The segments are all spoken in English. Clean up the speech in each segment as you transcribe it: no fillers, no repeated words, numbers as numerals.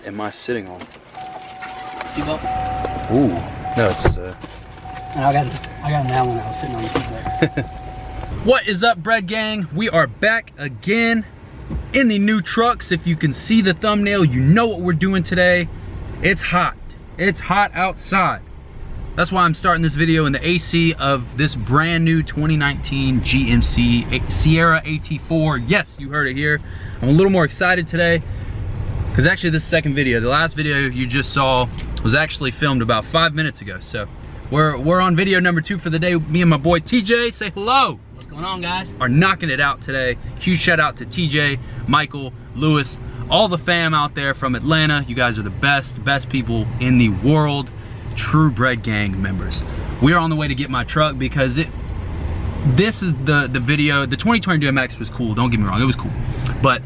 am I sitting on? Seatbelt? Ooh, no, it's I got that one. I was sitting on the seatbelt. What is up, Bread Gang? We are back again in the new trucks. If you can see the thumbnail, you know what we're doing today. It's hot. It's hot outside. That's why I'm starting this video in the AC of this brand new 2019 GMC Sierra AT4. Yes, you heard it here. I'm a little more excited today because actually this second video, the last video you just saw was actually filmed about 5 minutes ago. So we're on video number 2 for the day. Me and my boy TJ, say hello. What's going on, guys? Are knocking it out today. Huge shout out to TJ, Michael, Lewis, all the fam out there from Atlanta. You guys are the best people in the world. True Bread Gang members. We are on the way to get my truck because this is the video. The 2020 DMX was cool, don't get me wrong, it was cool. But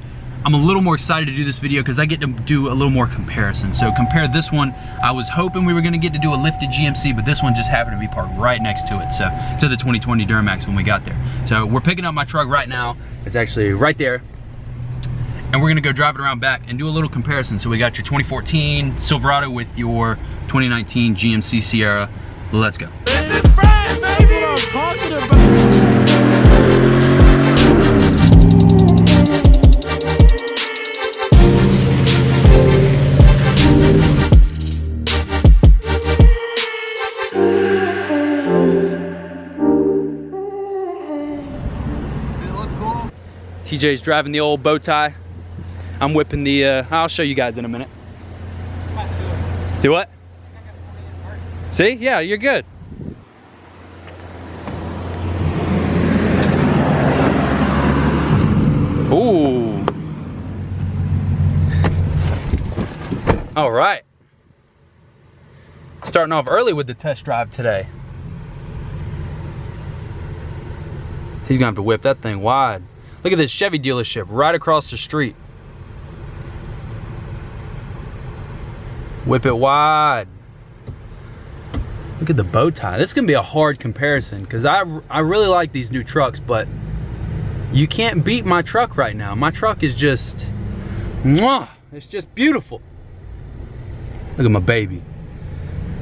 I'm a little more excited to do this video because I get to do a little more comparison. So compare this one. I was hoping we were gonna get to do a lifted GMC, but this one just happened to be parked right next to it. So to the 2020 Duramax when we got there. So we're picking up my truck right now. It's actually right there. And we're gonna go drive it around back and do a little comparison. So we got your 2014 Silverado with your 2019 GMC Sierra. Let's go. This is Brad, baby! That's what I'm talking about. TJ's driving the old bow tie. I'm whipping the, I'll show you guys in a minute. Do what? See? Yeah, you're good. Ooh. All right. Starting off early with the test drive today. He's gonna have to whip that thing wide. Look at this Chevy dealership right across the street. Whip it wide. Look at the bow tie. This is gonna be a hard comparison because I really like these new trucks, but you can't beat my truck right now. My truck is just, mwah, it's just beautiful. Look at my baby.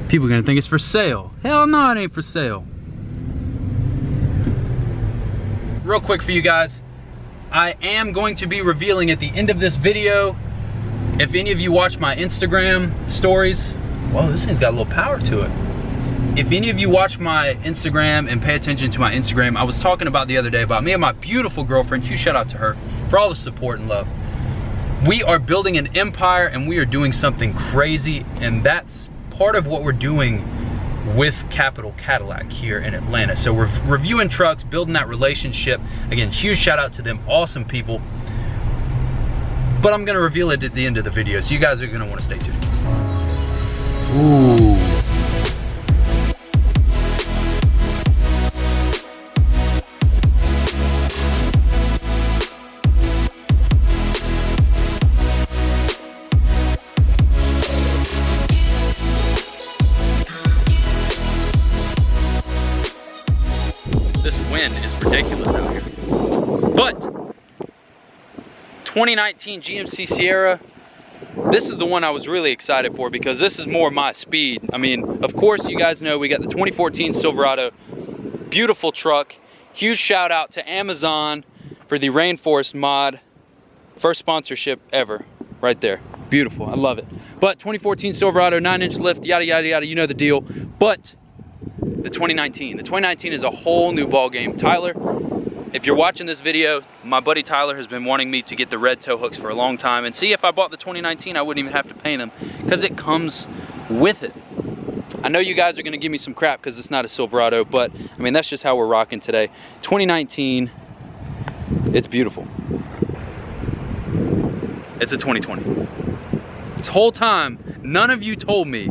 People are gonna think it's for sale. Hell no, it ain't for sale. Real quick for you guys, I am going to be revealing at the end of this video, if any of you watch my Instagram stories, whoa, this thing's got a little power to it. If any of you watch my Instagram and pay attention to my Instagram, I was talking about the other day about me and my beautiful girlfriend, huge shout out to her for all the support and love. We are building an empire and we are doing something crazy, and that's part of what we're doing with Capital Cadillac here in Atlanta. So we're reviewing trucks, building that relationship. Again, huge shout out to them, awesome people. But I'm gonna reveal it at the end of the video, so you guys are gonna wanna stay tuned. Ooh. This wind is ridiculous out here. But 2019 GMC Sierra, this is the one I was really excited for because this is more my speed. I mean, of course, you guys know we got the 2014 Silverado, beautiful truck. Huge shout out to Amazon for the Rainforest mod. First sponsorship ever, right there. Beautiful, I love it. But 2014 Silverado, 9-inch lift, yada, yada, yada, you know the deal. But the 2019 is a whole new ball game. Tyler, if you're watching this video, my buddy Tyler has been wanting me to get the red tow hooks for a long time, and see, if I bought the 2019, I wouldn't even have to paint them because it comes with it. I know you guys are gonna give me some crap because it's not a Silverado, but I mean, that's just how we're rocking today. 2019, it's beautiful. It's a 2020. This whole time, none of you told me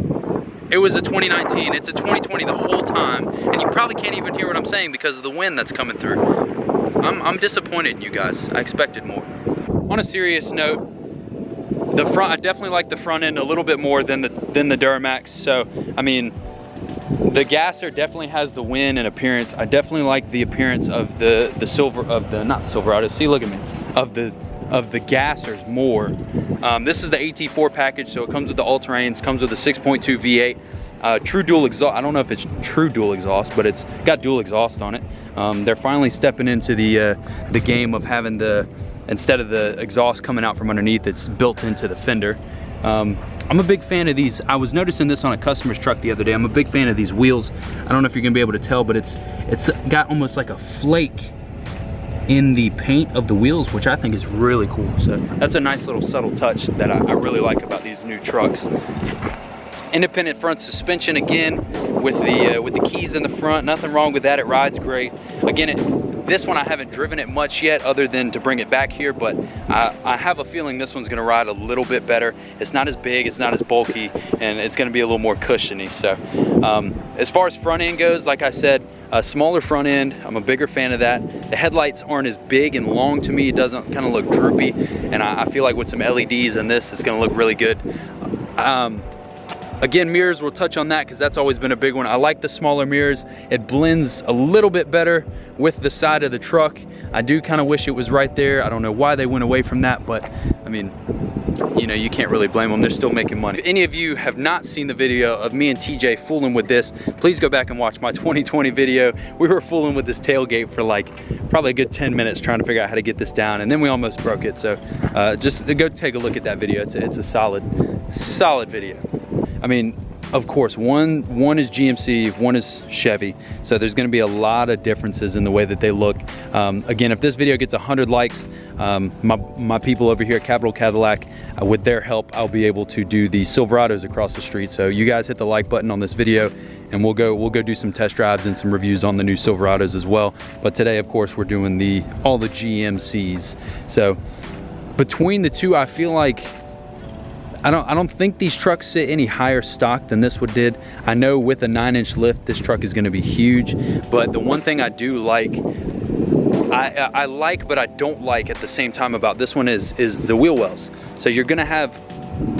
it was a 2019, it's a 2020 the whole time, and you probably can't even hear what I'm saying because of the wind that's coming through. I'm disappointed in you guys. I expected more. On a serious note, the front, I definitely like the front end a little bit more than the Duramax. So, I mean, the Gasser definitely has the win and appearance. I definitely like the appearance of not Silverado, see, look at me, of the of the gassers more. This is the AT4 package, so it comes with the all-terrains, comes with a 6.2 V8, true dual exhaust. I don't know if it's true dual exhaust, but it's got dual exhaust on it. They're finally stepping into the game of having instead of the exhaust coming out from underneath, it's built into the fender. I'm a big fan of these. I was noticing this on a customer's truck the other day. I'm a big fan of these wheels. I don't know if you're gonna be able to tell, but it's got almost like a flake in the paint of the wheels, which I think is really cool. So that's a nice little subtle touch that I really like about these new trucks. Independent front suspension again with the keys in the front. Nothing wrong with that. It rides great. Again, this one I haven't driven it much yet other than to bring it back here, but I have a feeling this one's gonna ride a little bit better. It's not as big, it's not as bulky, and it's gonna be a little more cushiony. So as far as front end goes, like I said, a smaller front end. I'm a bigger fan of that. The headlights aren't as big and long to me. It doesn't kind of look droopy, and I feel like with some LEDs in this, it's gonna look really good. Again, mirrors, we'll touch on that because that's always been a big one. I like the smaller mirrors. It blends a little bit better with the side of the truck. I do kind of wish it was right there. I don't know why they went away from that, but I mean, you know, you can't really blame them. They're still making money. If any of you have not seen the video of me and TJ fooling with this, please go back and watch my 2020 video. We were fooling with this tailgate for like probably a good 10 minutes trying to figure out how to get this down, and then we almost broke it. So just go take a look at that video. It's a solid video. I mean, of course, one is GMC, one is Chevy, so there's going to be a lot of differences in the way that they look. Again, if this video gets 100 likes, my people over here at Capital Cadillac, with their help, I'll be able to do the Silverados across the street. So you guys hit the like button on this video, and we'll go do some test drives and some reviews on the new Silverados as well. But today, of course, we're doing all the GMCs. So between the two, I feel like I don't think these trucks sit any higher stock than this one did. I know with a 9-inch lift, this truck is gonna be huge, but the one thing I do like, I like but I don't like at the same time about this one is the wheel wells. So you're gonna have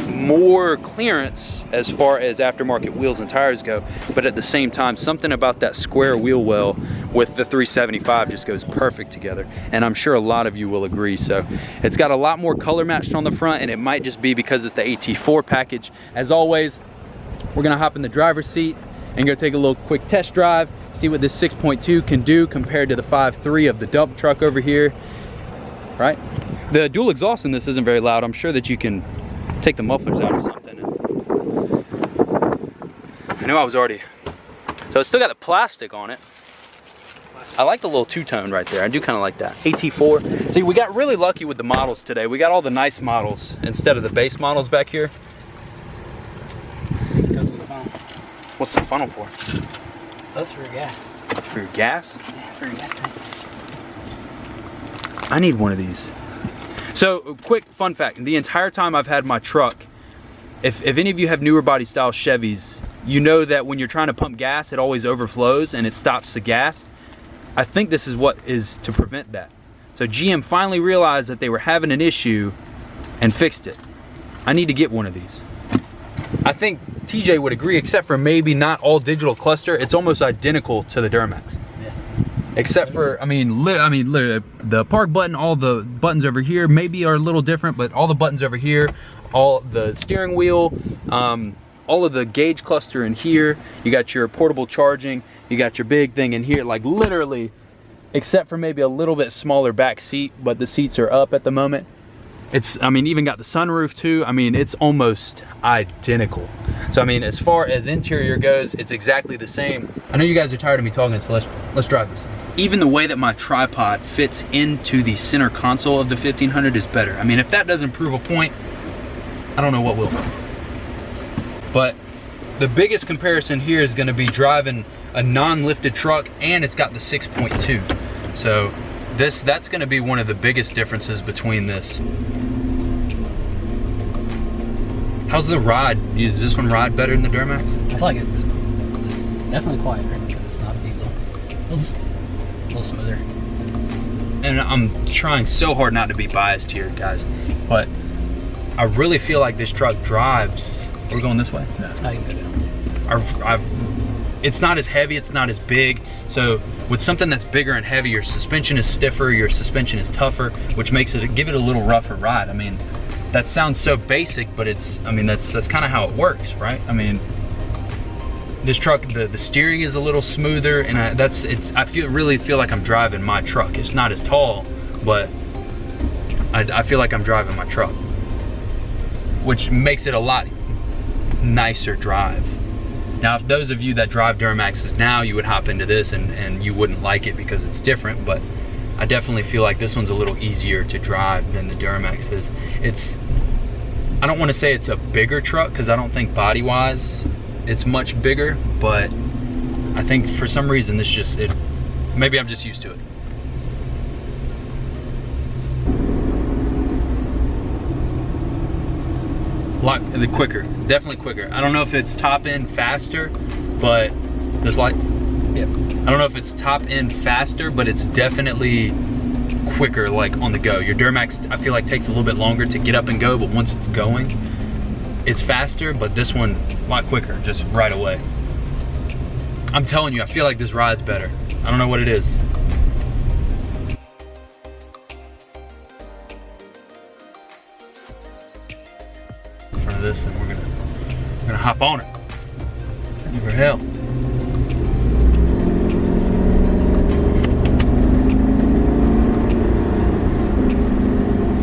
more clearance as far as aftermarket wheels and tires go, but at the same time, something about that square wheel well with the 375 just goes perfect together, and I'm sure a lot of you will agree. So it's got a lot more color matched on the front, and it might just be because it's the AT4 package. As always, we're gonna hop in the driver's seat and go take a little quick test drive, see what this 6.2 can do compared to the 5.3 of the dump truck over here, right? The dual exhaust in this isn't very loud. I'm sure that you can take the mufflers out or something. I know I was already, so it's still got the plastic on it. I like the little two-tone right there. I do kind of like that. AT4. See, we got really lucky with the models today. We got all the nice models instead of the base models back here. Goes with the funnel. What's the funnel for? Those for your gas. For your gas? Yeah, for your gas tank. I need one of these. So, quick fun fact, the entire time I've had my truck, if any of you have newer body style Chevys, you know that when you're trying to pump gas, it always overflows and it stops the gas. I think this is what is to prevent that. So GM finally realized that they were having an issue and fixed it. I need to get one of these. I think TJ would agree, except for maybe not all digital cluster. It's almost identical to the Duramax. Except for, I mean, literally, the park button, all the buttons over here maybe are a little different, but all the buttons over here, all the steering wheel, all of the gauge cluster in here, you got your portable charging, you got your big thing in here, like literally, except for maybe a little bit smaller back seat, but the seats are up at the moment. It's, I mean, even got the sunroof too. I mean, it's almost identical. So, I mean, as far as interior goes, it's exactly the same. I know you guys are tired of me talking, so let's drive this. Even the way that my tripod fits into the center console of the 1500 is better. I mean, if that doesn't prove a point, I don't know what will. But the biggest comparison here is gonna be driving a non-lifted truck, and it's got the 6.2. So that's gonna be one of the biggest differences between this. How's the ride? Does this one ride better than the Duramax? I feel like it's definitely quieter, but it's not a big deal. A little smoother. And I'm trying so hard not to be biased here, guys, but I really feel like this truck drives. Are we going this way? No. I can go down. It's not as heavy, it's not as big, so with something that's bigger and heavier, your suspension is stiffer, your suspension is tougher, which makes it, give it a little rougher ride. I mean, that sounds so basic, but it's, I mean, that's kind of how it works, right? I mean, this truck, the steering is a little smoother, and I really feel like I'm driving my truck. It's not as tall, but I feel like I'm driving my truck, which makes it a lot nicer drive. Now, if those of you that drive Duramaxes now, you would hop into this and you wouldn't like it because it's different, but I definitely feel like this one's a little easier to drive than the Duramax is. I don't want to say it's a bigger truck, because I don't think body-wise it's much bigger, but I think for some reason this just, maybe I'm just used to it. Quicker, definitely quicker. I don't know if it's top end faster, but there's like, yeah, I don't know if it's top end faster, but it's definitely quicker, like on the go. Your Duramax, I feel like, takes a little bit longer to get up and go, but once it's going, it's faster. But this one, a lot quicker, just right away. I'm telling you, I feel like this ride's better. I don't know what it is. In front of this, and we're gonna hop on it. Over hell.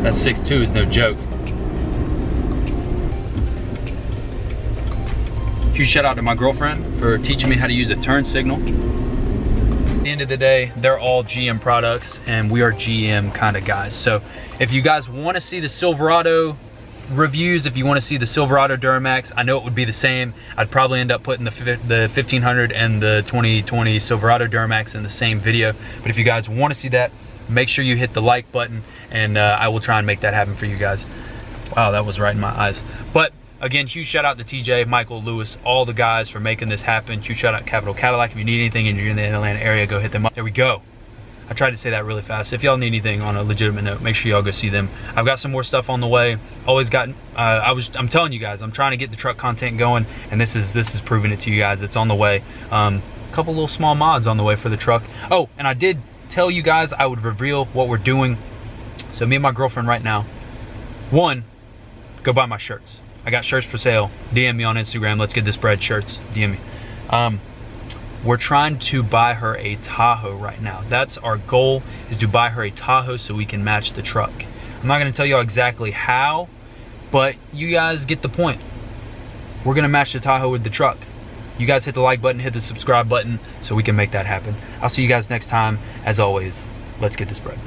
That 6.2 is no joke. Huge shout out to my girlfriend for teaching me how to use a turn signal. At the end of the day, they're all GM products, and we are GM kind of guys. So if you guys want to see the Silverado reviews, if you want to see the Silverado Duramax, I know it would be the same. I'd probably end up putting the 1500 and the 2020 Silverado Duramax in the same video. But if you guys want to see that, make sure you hit the like button, and I will try and make that happen for you guys. Wow, that was right in my eyes. But again, huge shout out to TJ, Michael, Lewis, all the guys for making this happen. Huge shout out to Capital Cadillac. If you need anything and you're in the Atlanta area, go hit them up. There we go. I tried to say that really fast. If y'all need anything on a legitimate note, make sure y'all go see them. I've got some more stuff on the way. Always got, I'm telling you guys, I'm trying to get the truck content going, and this is proving it to you guys. It's on the way. A couple little small mods on the way for the truck. Oh, and I did tell you guys I would reveal what we're doing. So me and my girlfriend right now, one, go buy my shirts. I got shirts for sale. DM me on Instagram. Let's get this bread shirts. DM me. We're trying to buy her a Tahoe right now. That's our goal, is to buy her a Tahoe so we can match the truck. I'm not gonna tell y'all exactly how, but you guys get the point. We're gonna match the Tahoe with the truck. You guys hit the like button, hit the subscribe button so we can make that happen. I'll see you guys next time. As always, let's get this bread.